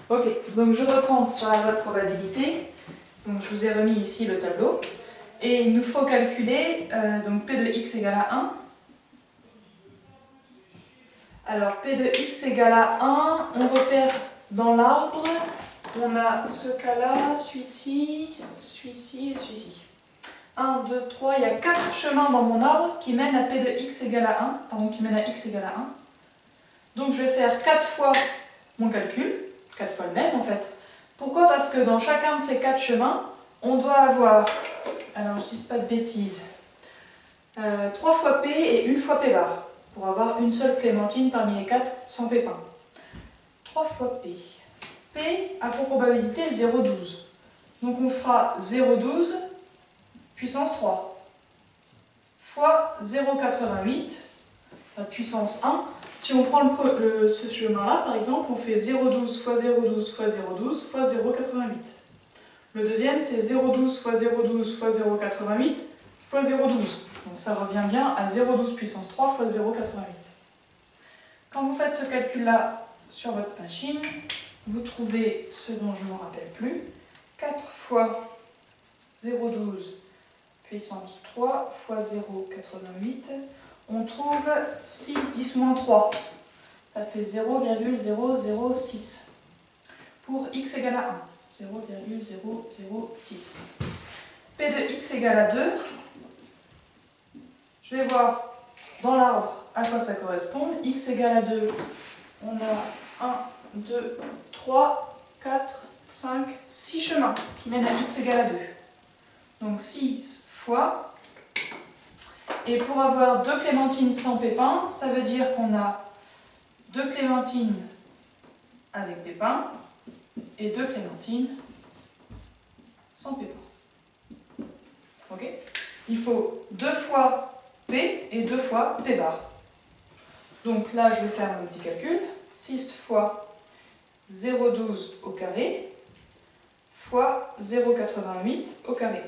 Ok, donc je reprends sur la voie de probabilité. Donc je vous ai remis ici le tableau. Et il nous faut calculer donc P de x égale à 1. Alors P de x égale à 1, on repère dans l'arbre, on a ce cas-là, celui-ci, celui-ci et celui-ci. 1, 2, 3, il y a 4 chemins dans mon arbre qui mènent à P de x égale à 1, pardon, qui mènent à x égale à 1. Donc je vais faire 4 fois mon calcul, 4 fois le même en fait. Pourquoi? Parce que dans chacun de ces 4 chemins, on doit avoir, alors je ne dis pas de bêtises, 3 fois P et 1 fois P bar, pour avoir une seule clémentine parmi les 4 sans pépin. 3 fois P. P a pour probabilité 0,12. Donc on fera 0,12 puissance 3 fois 0,88 puissance 1. Si on prend ce chemin-là, par exemple, on fait 0,12 fois 0,12 fois 0,12 fois 0,88. Le deuxième, c'est 0,12 fois 0,12 fois 0,88 fois 0,12. Donc ça revient bien à 0,12 puissance 3 fois 0,88. Quand vous faites ce calcul-là sur votre machine, vous trouvez ce dont je ne me rappelle plus. 4 fois 0,12 puissance 3 fois 0,88. On trouve 6 10 moins 3. Ça fait 0,006. Pour x égale à 1. 0,006. P de x égale à 2. Je vais voir dans l'arbre à quoi ça correspond. X égale à 2. On a 1, 2, 3, 4, 5, 6 chemins qui mènent à x égale à 2. Donc 6 fois. Et pour avoir 2 clémentines sans pépin, ça veut dire qu'on a 2 clémentines avec pépin et 2 clémentines sans pépin. Ok? Il faut 2 fois P et 2 fois P bar. Donc là, je vais faire mon petit calcul. 6 fois 0,12 au carré fois 0,88 au carré.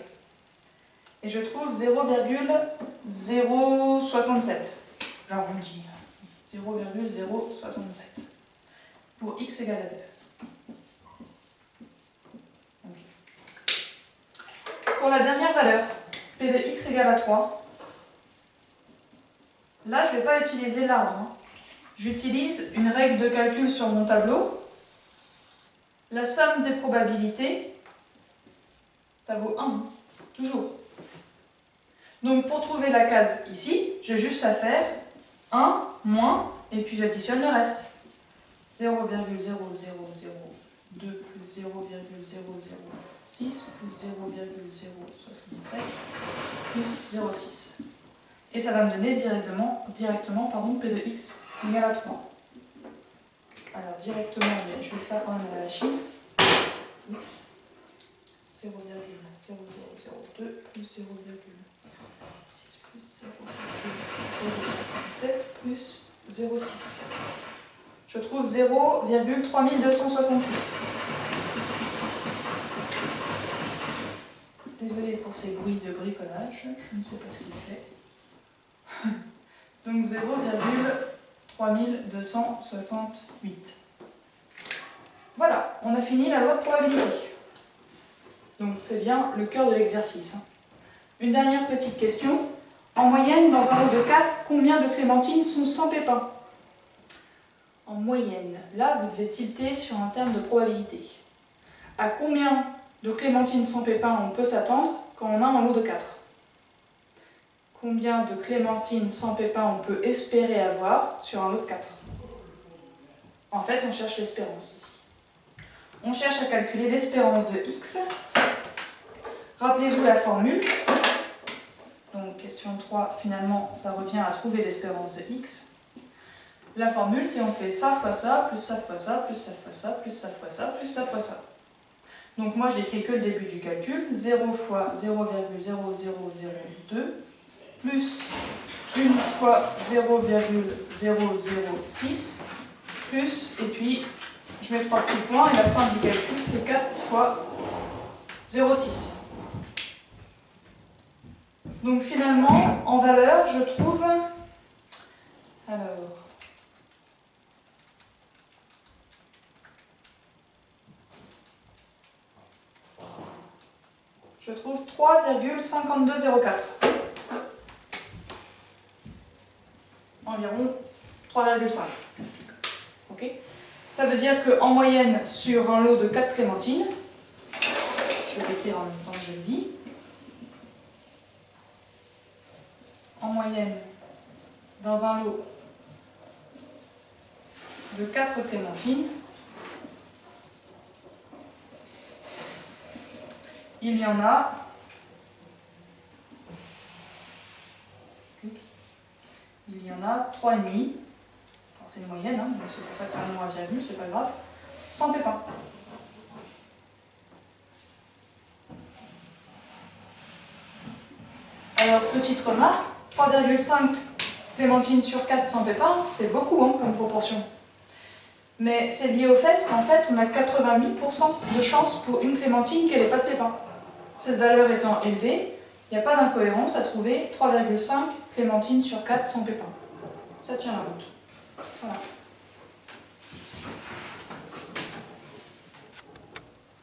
Et je trouve 0,067. J'arrondis. 0,067. Pour x égale à 2. Okay. Pour la dernière valeur, P de x égale à 3, là je ne vais pas utiliser l'arbre. Hein. J'utilise une règle de calcul sur mon tableau. La somme des probabilités, ça vaut 1, toujours. Donc pour trouver la case ici, j'ai juste à faire 1 moins, et puis j'additionne le reste. 0,0002 plus 0,006 plus 0,067 plus 0,6. Et ça va me donner directement P de x égale à 3. Alors directement, je vais le faire quand même à la machine. 0,0002 plus 0,6 plus 0,067 plus 0,6. Je trouve 0,3268. Désolée pour ces bruits de bricolage, je ne sais pas ce qu'il fait. Donc 0,3268. Voilà, on a fini la loi de probabilité. Donc c'est bien le cœur de l'exercice. Une dernière petite question. En moyenne, dans un lot de 4, combien de clémentines sont sans pépins? En moyenne, là vous devez tilter sur un terme de probabilité. À combien de clémentines sans pépins on peut s'attendre quand on a un lot de 4? Combien de clémentines sans pépins on peut espérer avoir sur un lot de 4? En fait, on cherche l'espérance ici. On cherche à calculer l'espérance de x. Rappelez-vous la formule. Donc, question 3, finalement, ça revient à trouver l'espérance de x. La formule, c'est on fait ça fois ça, plus ça fois ça, plus ça fois ça, plus ça fois ça, plus ça fois ça. Donc moi, je n'écris que le début du calcul. 0 fois 0,0002 plus 1 fois 0,006 plus, et puis je mets 3 petits points, et la fin du calcul, c'est 4 fois 0,6. Donc finalement, en valeur, je trouve, alors, je trouve 3,5204. Environ 3,5. Ok. Ça veut dire qu'en moyenne, sur un lot de 4 clémentines, je vais l'écrire en même temps que je le dis, en moyenne, dans un lot de 4 clémentines, il y en a 3,5. C'est une moyenne, hein, donc c'est pour ça que c'est un nom à virgule, c'est pas grave, sans pépins. Alors, petite remarque, 3,5 clémentines sur 4 sans pépins, c'est beaucoup hein, comme proportion. Mais c'est lié au fait qu'en fait, on a 88% de chance pour une clémentine qu'elle n'ait pas de pépins. Cette valeur étant élevée, il n'y a pas d'incohérence à trouver 3,5 clémentines sur 4 sans pépins. Ça tient la route. Voilà.